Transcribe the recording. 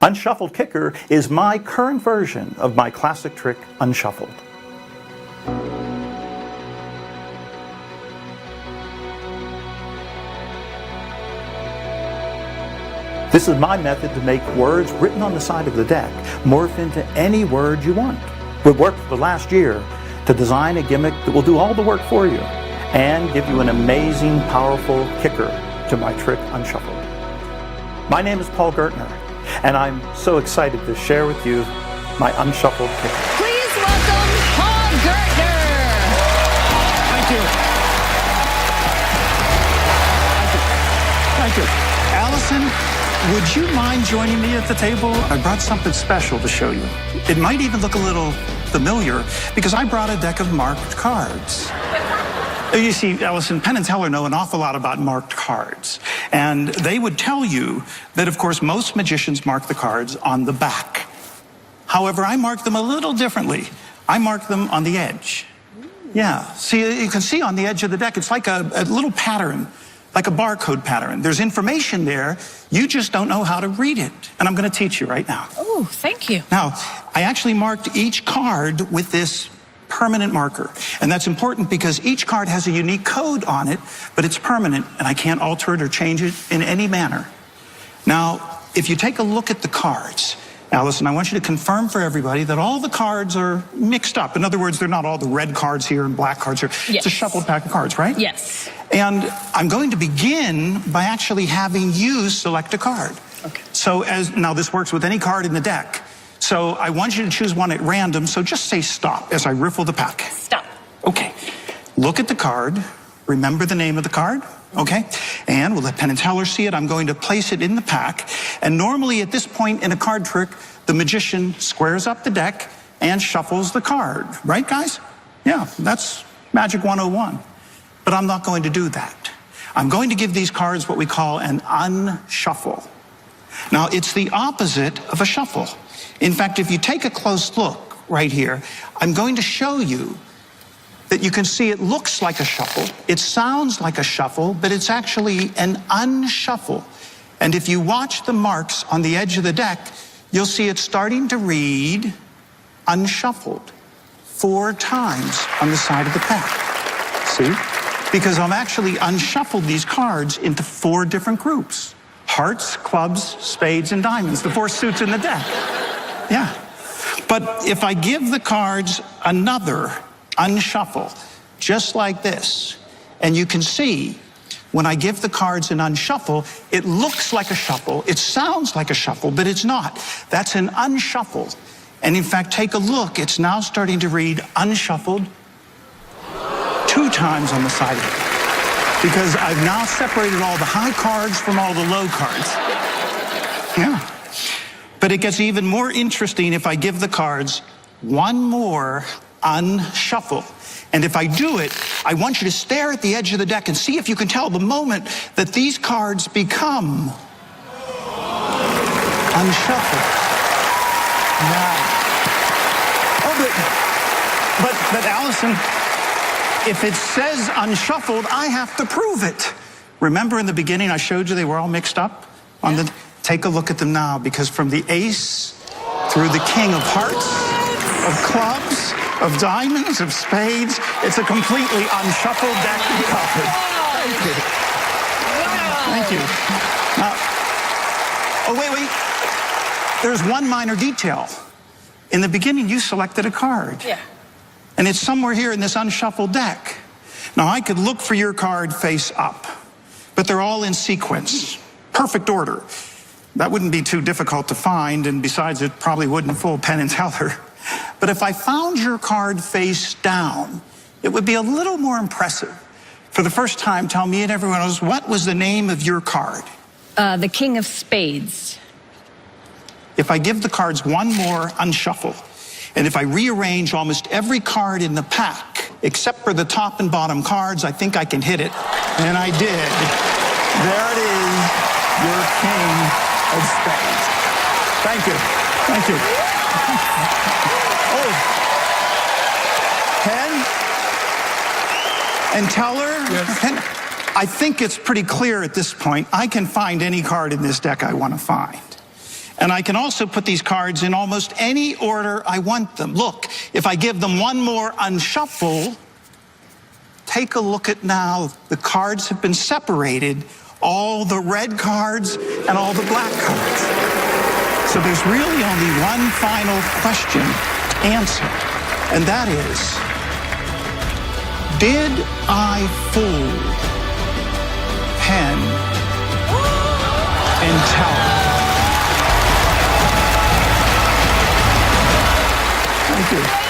Unshuffled Kicker is my current version of my classic trick, Unshuffled. This is my method to make words written on the side of the deck morph into any word you want. We've worked for the last year to design a gimmick that will do all the work for you and give you an amazing, powerful kicker to my trick, Unshuffled. My name is Gertner, and I'm so excited to share with you my Unshuffled kicker. Please welcome Gertner. Thank you. Thank you. Allison, would you mind joining me at the table? I brought something special to show you. It might even look a little familiar because I brought a deck of marked cards. You see, Allison, Penn and Teller know an awful lot about marked cards. And they would tell you that, of course, most magicians mark the cards on the back. However, I mark them a little differently. I mark them on the edge. Yeah, see, you can see on the edge of the deck, it's like a little pattern, like a barcode pattern. There's information there, you just don't know how to read it. And I'm gonna teach you right now. Oh, thank you. Now, I actually marked each card with this permanent marker. And that's important because each card has a unique code on it, but it's permanent and I can't alter it or change it in any manner. Now, if you take a look at the cards, Allison, I want you to confirm for everybody that all the cards are mixed up. In other words, they're not all the red cards here and black cards here. Yes. It's a shuffled pack of cards, right? Yes. And I'm going to begin by actually having you select a card. Okay. So now this works with any card in the deck. So I want you to choose one at random, so just say stop as I riffle the pack. Stop. Okay. Look at the card. Remember the name of the card. Okay. And we'll let Penn and Teller see it. I'm going to place it in the pack. And normally at this point in a card trick, the magician squares up the deck and shuffles the card. Right, guys? Yeah, that's Magic 101. But I'm not going to do that. I'm going to give these cards what we call an unshuffle. Now, it's the opposite of a shuffle. In fact, if you take a close look right here, I'm going to show you that you can see it looks like a shuffle, it sounds like a shuffle, but it's actually an unshuffle. And if you watch the marks on the edge of the deck, you'll see it's starting to read unshuffled 4 times on the side of the pack. See? Because I've actually unshuffled these cards into 4 different groups. Hearts, clubs, spades, and diamonds, the 4 suits in the deck. Yeah. But if I give the cards another unshuffle, just like this, and you can see when I give the cards an unshuffle, it looks like a shuffle, it sounds like a shuffle, but it's not. That's an unshuffle. And in fact, take a look, it's now starting to read unshuffled 2 times on the side of it. Because I've now separated all the high cards from all the low cards. Yeah. But it gets even more interesting if I give the cards one more unshuffle. And if I do it, I want you to stare at the edge of the deck and see if you can tell the moment that these cards become unshuffled. Wow. Oh, but Allison, if it says unshuffled, I have to prove it. Remember in the beginning I showed you they were all mixed up on the... Take a look at them now, because from the ace through the king of hearts, of clubs, of diamonds, of spades, it's a completely unshuffled deck of cards. Thank you. Thank you. Oh, wait. There's one minor detail. In the beginning, you selected a card. Yeah. And it's somewhere here in this unshuffled deck. Now, I could look for your card face up, but they're all in sequence. Perfect order. That wouldn't be too difficult to find, and besides, it probably wouldn't fool Penn and Teller. But if I found your card face down, it would be a little more impressive. For the first time, tell me and everyone else, what was the name of your card? The King of Spades. If I give the cards one more unshuffle, and if I rearrange almost every card in the pack, except for the top and bottom cards, I think I can hit it. And I did. There it is, your King of Spades. Thank you. Thank you. Oh. Penn and Teller? Yes. Penn, I think it's pretty clear at this point. I can find any card in this deck I want to find. And I can also put these cards in almost any order I want them. Look, if I give them one more unshuffle, take a look at now. The cards have been separated, all the red cards and all the black cards. So there's really only one final question to answer, and that is, did I fool Penn and Teller? Thank you.